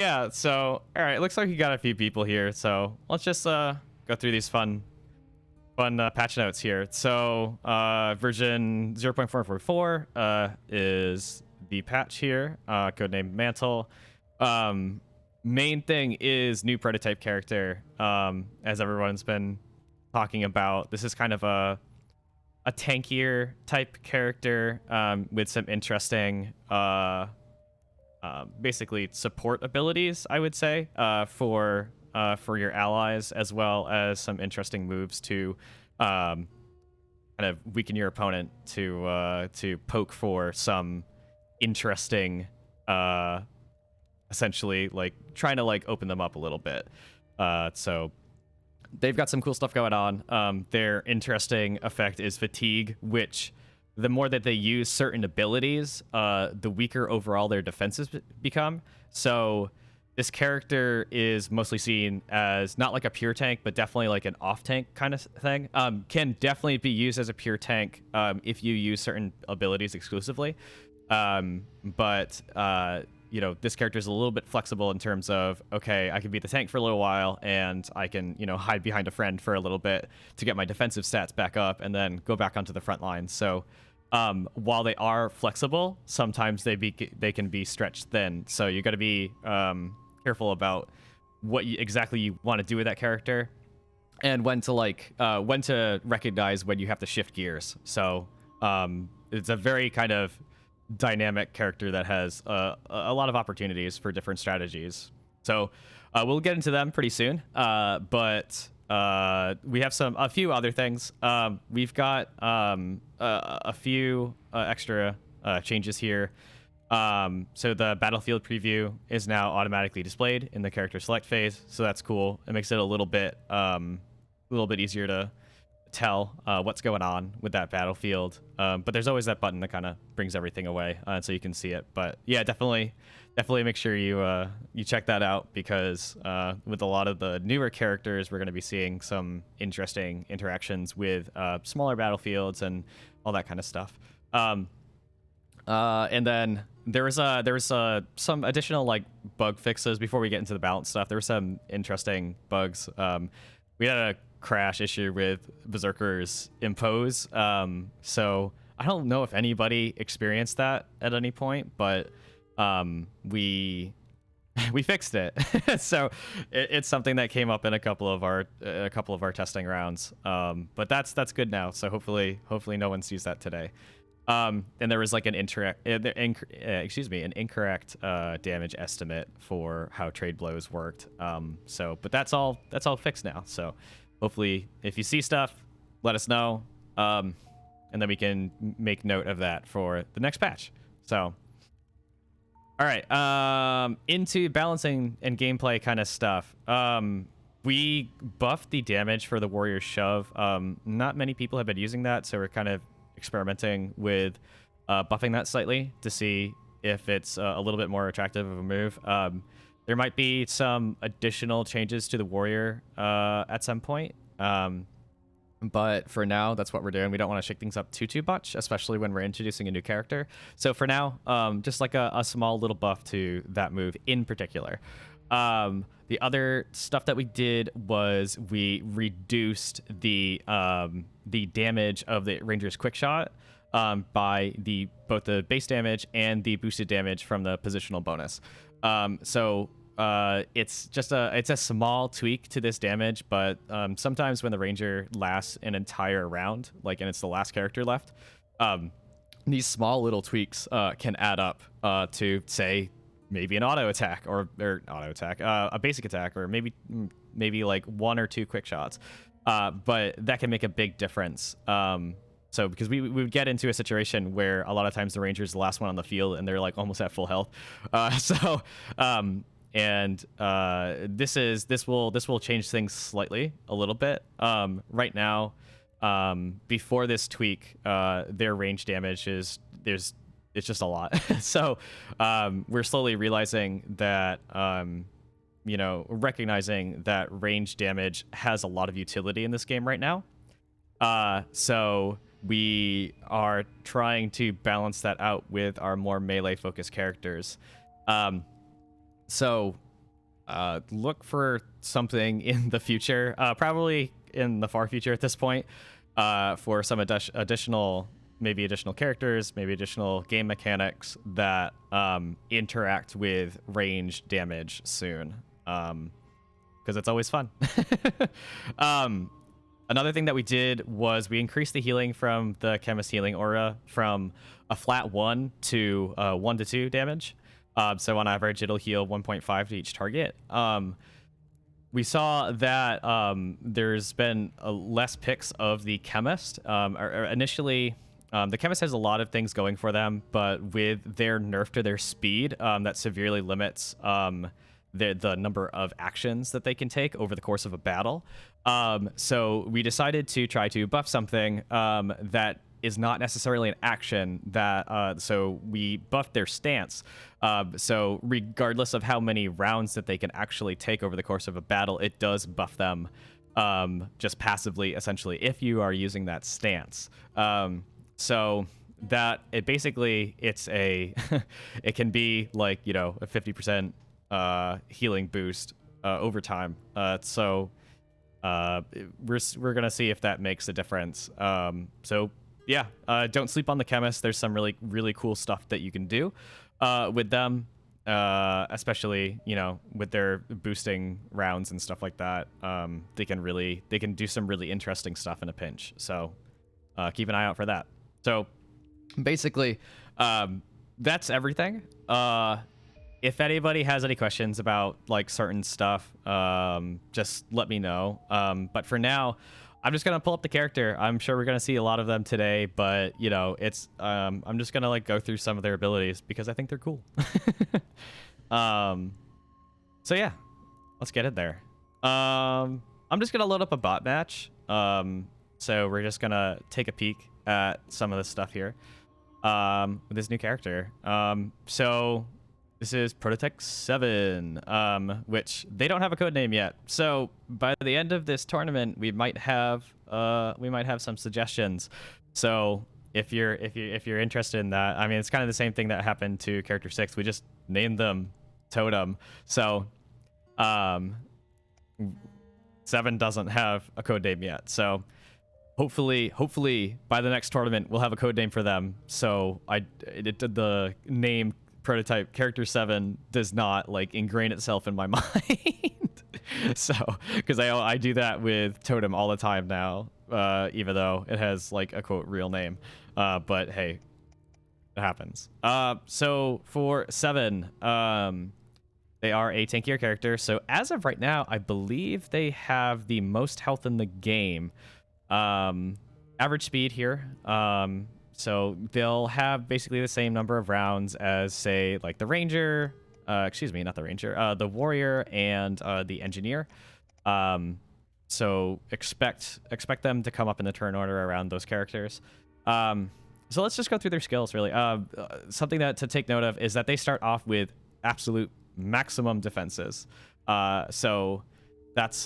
Yeah, so all right, looks like you got a few people here. So let's just go through these fun patch notes here. So version 0.444 is the patch here, codename Mantle. Main thing is new prototype character. As everyone's been talking about, this is kind of a tankier type character with some interesting basically support abilities, I would say, for your allies, as well as some interesting moves to kind of weaken your opponent to poke for some interesting, essentially like trying to like open them up a little bit. So they've got some cool stuff going on. Their interesting effect is fatigue, which the more that they use certain abilities, the weaker overall their defenses become. So this character is mostly seen as not like a pure tank, but definitely like an off tank kind of thing. Can definitely be used as a pure tank if you use certain abilities exclusively. But you know, this character is a little bit flexible in terms of, okay, I can be the tank for a little while and I can, you know, hide behind a friend for a little bit to get my defensive stats back up and then go back onto the front line. So while they are flexible, sometimes they can be stretched thin. So you got to be careful about what exactly you want to do with that character and when to recognize when you have to shift gears. So it's a very kind of dynamic character that has a lot of opportunities for different strategies. So we'll get into them pretty soon. But we have a few other things. We've got a few extra changes here. So the battlefield preview is now automatically displayed in the character select phase. So that's cool. It makes it a little bit easier to tell what's going on with that battlefield, but there's always that button that kind of brings everything away, so you can see it. But yeah, definitely make sure you check that out, because with a lot of the newer characters, we're going to be seeing some interesting interactions with smaller battlefields and all that kind of stuff. And then there was some additional like bug fixes before we get into the balance stuff. There were some interesting bugs. We had a crash issue with Berserker's Impose. So I don't know if anybody experienced that at any point, but we fixed it. So it's something that came up in a couple of our testing rounds. But that's good now. So hopefully no one sees that today. And there was like an incorrect damage estimate for how trade blows worked. But that's all fixed now. So hopefully, if you see stuff, let us know, and then we can make note of that for the next patch. So, all right, into balancing and gameplay kind of stuff. We buffed the damage for the Warrior Shove. Not many people have been using that, so we're kind of experimenting with buffing that slightly to see if it's a little bit more attractive of a move. There might be some additional changes to the Warrior at some point. But for now, that's what we're doing. We don't want to shake things up too much, especially when we're introducing a new character. So for now, just like a small little buff to that move in particular. The other stuff that we did was we reduced the damage of the Ranger's quick shot by both the base damage and the boosted damage from the positional bonus. It's just a small tweak to this damage, but sometimes when the Ranger lasts an entire round, and it's the last character left, these small little tweaks can add up to, say, maybe an auto attack or a basic attack, or maybe like one or two quick shots. But that can make a big difference. So because we would get into a situation where a lot of times the Ranger's the last one on the field and they're like almost at full health. This will change things slightly a little bit. Right now, before this tweak, their range damage it's just a lot. So we're slowly realizing that recognizing that range damage has a lot of utility in this game right now. So we are trying to balance that out with our more melee focused characters. So look for something in the future, probably in the far future at this point, for some additional, maybe additional characters, maybe additional game mechanics that interact with range damage soon, because it's always fun. Another thing that we did was we increased the healing from the Chemist Healing Aura from a flat 1 to 1 to 2 damage. So on average, it'll heal 1.5 to each target. We saw that there's been less picks of the Chemist. Initially, the Chemist has a lot of things going for them, but with their nerf to their speed, that severely limits the number of actions that they can take over the course of a battle. So we decided to try to buff something that is not necessarily an action. So we buffed their stance. So regardless of how many rounds that they can actually take over the course of a battle, it does buff them just passively, essentially, if you are using that stance. So that it basically, it's a it can be like, you know, a 50% healing boost over time. So we're gonna see if that makes a difference. So yeah, don't sleep on the Chemist. There's some really cool stuff that you can do with them, especially, you know, with their boosting rounds and stuff like that. They can do some really interesting stuff in a pinch. So keep an eye out for that. So basically, that's everything. If anybody has any questions about like certain stuff, just let me know. But for now, I'm just gonna pull up the character. I'm sure we're gonna see a lot of them today, but you know, it's I'm just gonna like go through some of their abilities because I think they're cool. So yeah, let's get it there. I'm just gonna load up a bot match. So we're just gonna take a peek at some of this stuff here with this new character. So this is Prototype 7, which they don't have a code name yet. So by the end of this tournament, we might have some suggestions. So if you're interested in that, I mean, it's kind of the same thing that happened to Character 6. We just named them Totem. So 7 doesn't have a code name yet. So hopefully by the next tournament, we'll have a code name for them. So the name Prototype Character 7 does not like ingrain itself in my mind. So because I do that with Totem all the time now, even though it has like a quote real name, but hey, it happens. So for 7, they are a tankier character. So as of right now, I believe they have the most health in the game. Average speed here. So they'll have basically the same number of rounds as, say, like the Ranger, excuse me, not the Ranger, the Warrior and the Engineer. So expect them to come up in the turn order around those characters. So let's just go through their skills, really. Something to take note of is that they start off with absolute maximum defenses. So that's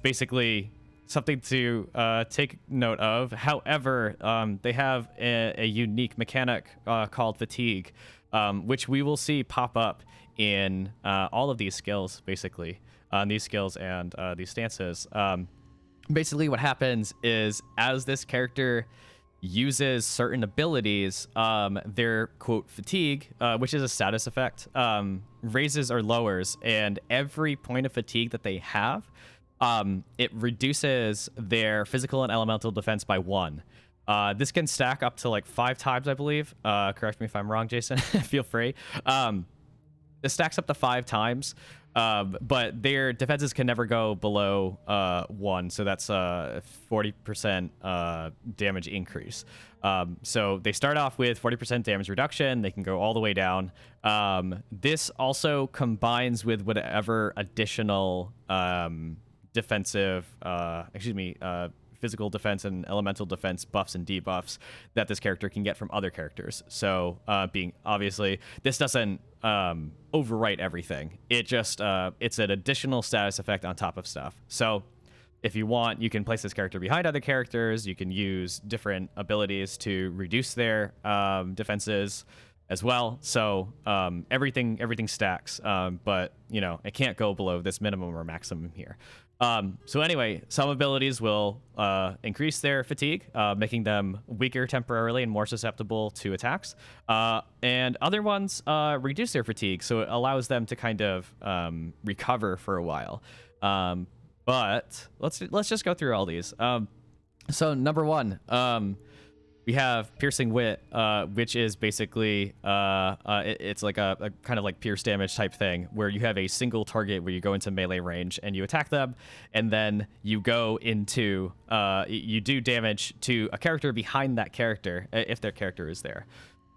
basically something to take note of. However, they have a unique mechanic called Fatigue, which we will see pop up in all of these skills, basically. These skills and these stances. Basically, what happens is, as this character uses certain abilities, their, quote, fatigue, which is a status effect, raises or lowers, and every point of fatigue that they have, it reduces their physical and elemental defense by 1. This can stack up to like 5 times, I believe. Correct me if I'm wrong, Jason. Feel free. This stacks up to 5 times, but their defenses can never go below 1. So that's a 40% damage increase. So they start off with 40% damage reduction. They can go all the way down. This also combines with whatever additional physical defense and elemental defense buffs and debuffs that this character can get from other characters. So being obviously, this doesn't overwrite everything. It just it's an additional status effect on top of stuff. So if you want, you can place this character behind other characters. You can use different abilities to reduce their defenses. as well. So everything stacks, but you know, it can't go below this minimum or maximum here. So anyway, some abilities will increase their fatigue, making them weaker temporarily and more susceptible to attacks. And other ones reduce their fatigue, so it allows them to kind of recover for a while. But let's just go through all these. So number one, we have Piercing Wit, which is basically it's like a kind of like pierce damage type thing, where you have a single target where you go into melee range and you attack them, and then you go into you do damage to a character behind that character if their character is there.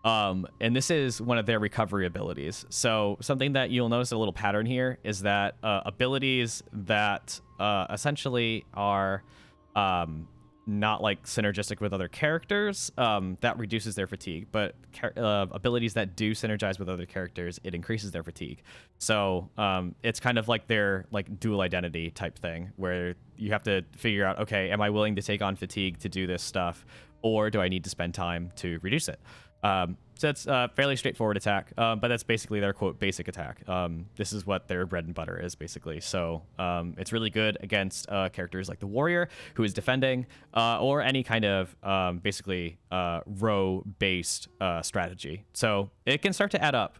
And this is one of their recovery abilities. So something that you'll notice a little pattern here is that abilities that essentially are not like synergistic with other characters, that reduces their fatigue, but abilities that do synergize with other characters, it increases their fatigue. So it's kind of like their like dual identity type thing, where you have to figure out, okay, am I willing to take on fatigue to do this stuff, or do I need to spend time to reduce it? So it's a fairly straightforward attack, but that's basically their quote basic attack. This is what their bread and butter is basically. So it's really good against characters like the warrior who is defending, or any kind of basically row based strategy. So it can start to add up.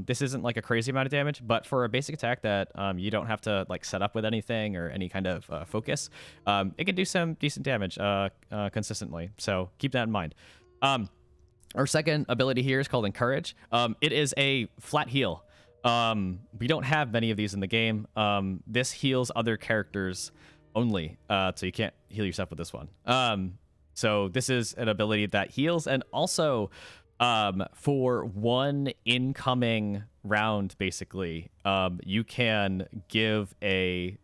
This isn't like a crazy amount of damage, but for a basic attack that you don't have to like set up with anything or any kind of focus, it can do some decent damage consistently. So keep that in mind. Our second ability here is called Encourage. It is a flat heal. We don't have many of these in the game. This heals other characters only, so you can't heal yourself with this one. So this is an ability that heals, and also for one incoming round, basically, you can give a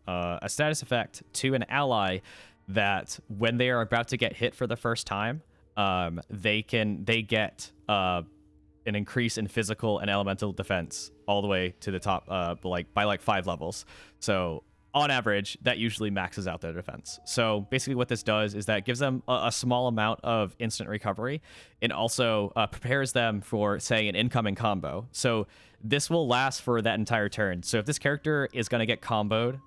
status effect to an ally that when they are about to get hit for the first time, they get an increase in physical and elemental defense all the way to the top, by like 5 levels. So on average, that usually maxes out their defense. So basically what this does is that it gives them a small amount of instant recovery, and also prepares them for, say, an incoming combo. So this will last for that entire turn. So if this character is going to get comboed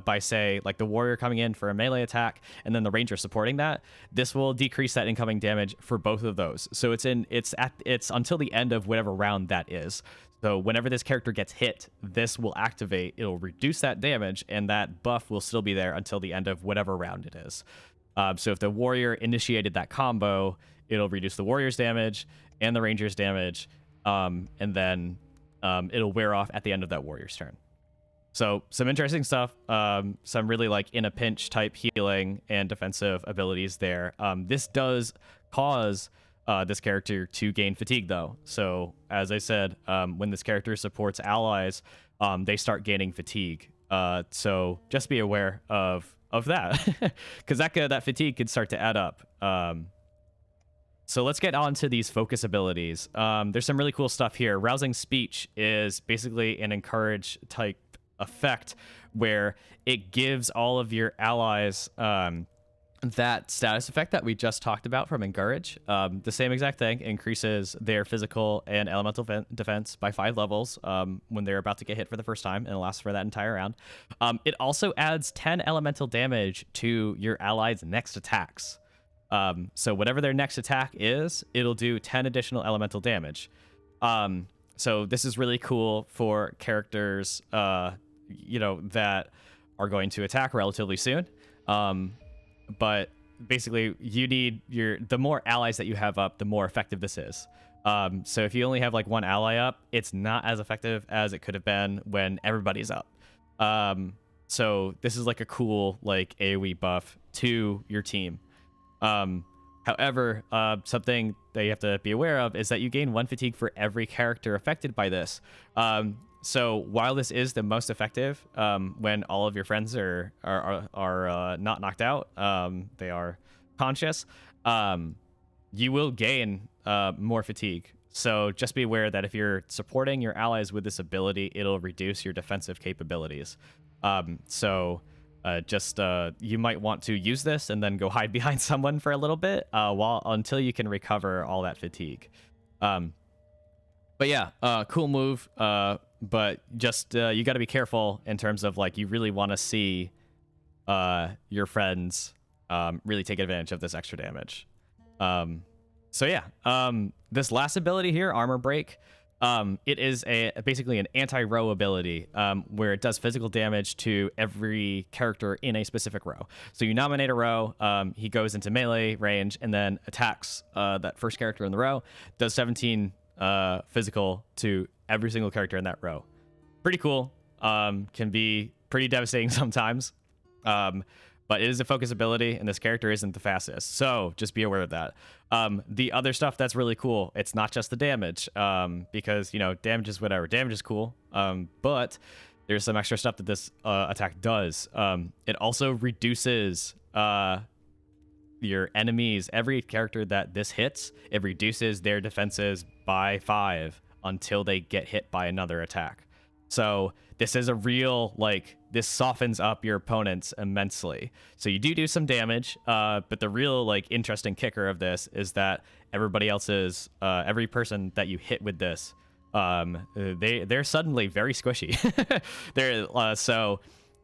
by, say, like the warrior coming in for a melee attack and then the ranger supporting that, this will decrease that incoming damage for both of those. So it's until the end of whatever round that is. So whenever this character gets hit, this will activate, it'll reduce that damage, and that buff will still be there until the end of whatever round it is. So if the warrior initiated that combo, it'll reduce the warrior's damage and the ranger's damage, and then it'll wear off at the end of that warrior's turn. So some interesting stuff, some really like in a pinch type healing and defensive abilities there. This does cause this character to gain fatigue though. So as I said, when this character supports allies, they start gaining fatigue. So just be aware of that, because that fatigue could start to add up. So let's get on to these focus abilities. There's some really cool stuff here. Rousing Speech is basically an encourage type effect where it gives all of your allies that status effect that we just talked about from Encourage. The same exact thing, increases their physical and elemental defense by 5 levels when they're about to get hit for the first time, and it lasts for that entire round. It also adds 10 elemental damage to your allies' next attacks. So whatever their next attack is, it'll do 10 additional elemental damage. So this is really cool for characters, that are going to attack relatively soon. But basically, you need the more allies that you have up, the more effective this is. So if you only have like one ally up, it's not as effective as it could have been when everybody's up. So this is like a cool like AoE buff to your team. However, something that you have to be aware of is that you gain 1 fatigue for every character affected by this. So while this is the most effective, when all of your friends are not knocked out, they are conscious, you will gain more fatigue. So just be aware that if you're supporting your allies with this ability, it'll reduce your defensive capabilities. You might want to use this and then go hide behind someone for a little bit until you can recover all that fatigue. But yeah, cool move. But just you got to be careful in terms of like you really want to see your friends really take advantage of this extra damage. So yeah, this last ability here, Armor Break, it is basically an anti-row ability where it does physical damage to every character in a specific row. So you nominate a row, he goes into melee range and then attacks that first character in the row, does 17 physical to every single character in that row. Pretty cool. Can be pretty devastating sometimes. But it is a focus ability, and this character isn't the fastest. So just be aware of that. The other stuff that's really cool, it's not just the damage, because, you know, damage is whatever. Damage is cool, but there's some extra stuff that this attack does. It also reduces your enemies, every character that this hits, it reduces their defenses by 5 until they get hit by another attack. So this is a real, like, this softens up your opponents immensely. So you do some damage, but the real, like, interesting kicker of this is that everybody else's, every person that you hit with this, they're suddenly very squishy. So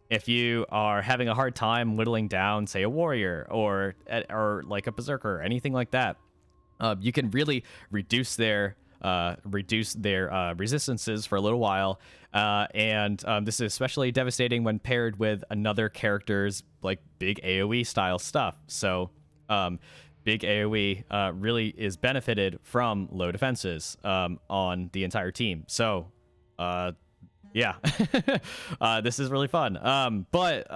if you are having a hard time whittling down, say, a warrior or like a berserker or anything like that, you can really reduce their resistances for a little while, and this is especially devastating when paired with another character's like big AoE style stuff. So big AoE really is benefited from low defenses on the entire team. So yeah, this is really fun. But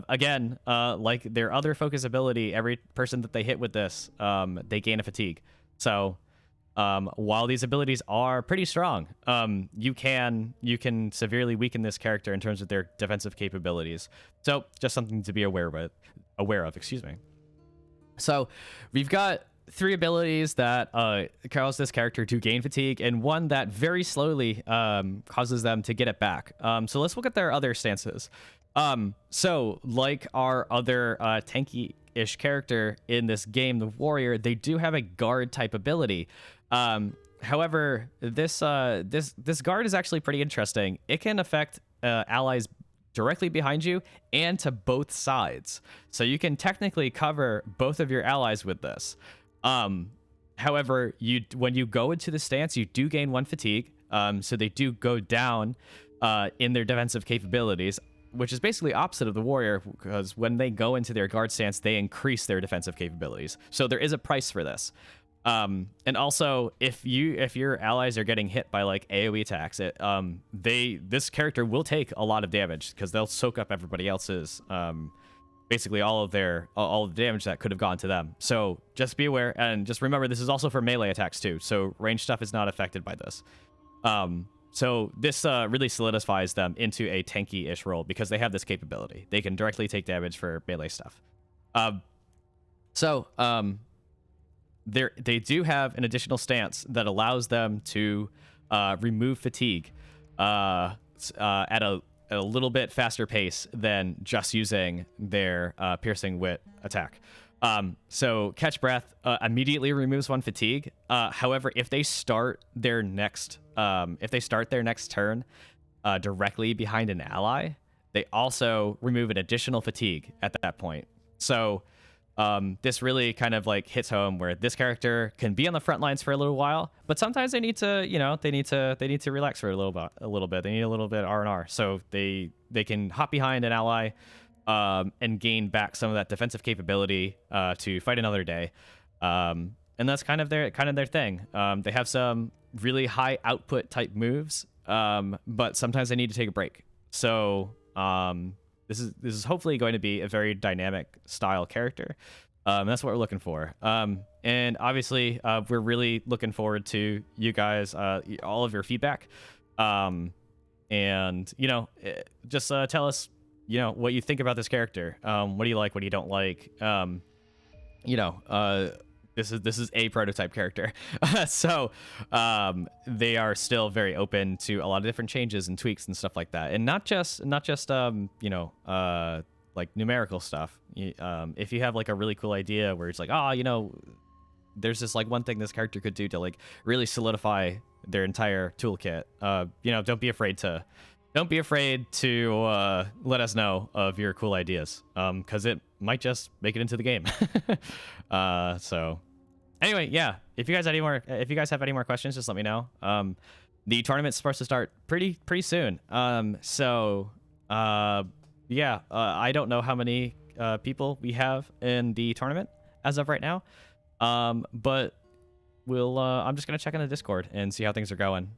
again, like their other focus ability, every person that they hit with this, they gain a fatigue. So while these abilities are pretty strong, you can severely weaken this character in terms of their defensive capabilities. So just something to be aware of. Excuse me. So we've got 3 abilities that cause this character to gain fatigue, and one that very slowly causes them to get it back. So let's look at their other stances. So like our other tanky-ish character in this game, the warrior, they do have a guard type ability. However, this guard is actually pretty interesting. It can affect allies directly behind you and to both sides. So you can technically cover both of your allies with this. However, when you go into the stance, you do gain 1 fatigue. So they do go down in their defensive capabilities, which is basically opposite of the warrior, because when they go into their guard stance, they increase their defensive capabilities. So there is a price for this. And also, if your allies are getting hit by like AoE attacks, this character will take a lot of damage because they'll soak up everybody else's, basically all of the damage that could have gone to them. So just be aware, and just remember this is also for melee attacks too. So range stuff is not affected by this. So this really solidifies them into a tanky-ish role because they have this capability. They can directly take damage for melee stuff. They do have an additional stance that allows them to remove fatigue at a little bit faster pace than just using their piercing wit attack. So catch breath immediately removes 1 fatigue. However, if they start their next turn directly behind an ally, they also remove an additional fatigue at that point. So this really kind of like hits home where this character can be on the front lines for a little while, but sometimes they need to, they need to relax for a little bit. They need a little bit R&R, so they can hop behind an ally and gain back some of that defensive capability to fight another day. And that's kind of their thing. They have some really high output type moves, but sometimes they need to take a break. So this is hopefully going to be a very dynamic style character. That's what we're looking for. And obviously, we're really looking forward to you guys, all of your feedback. And just tell us, what you think about this character. What do you like? What do you don't like? This is a prototype character. So they are still very open to a lot of different changes and tweaks and stuff like that, and not just like numerical stuff. If you have like a really cool idea where it's like, there's this like one thing this character could do to like really solidify their entire toolkit, you know, don't be afraid to let us know of your cool ideas, because it might just make it into the game. So anyway, yeah, if you guys have any more questions, just let me know. The tournament's supposed to start pretty soon. Yeah, I don't know how many people we have in the tournament as of right now, but I'm just gonna check in the Discord and see how things are going.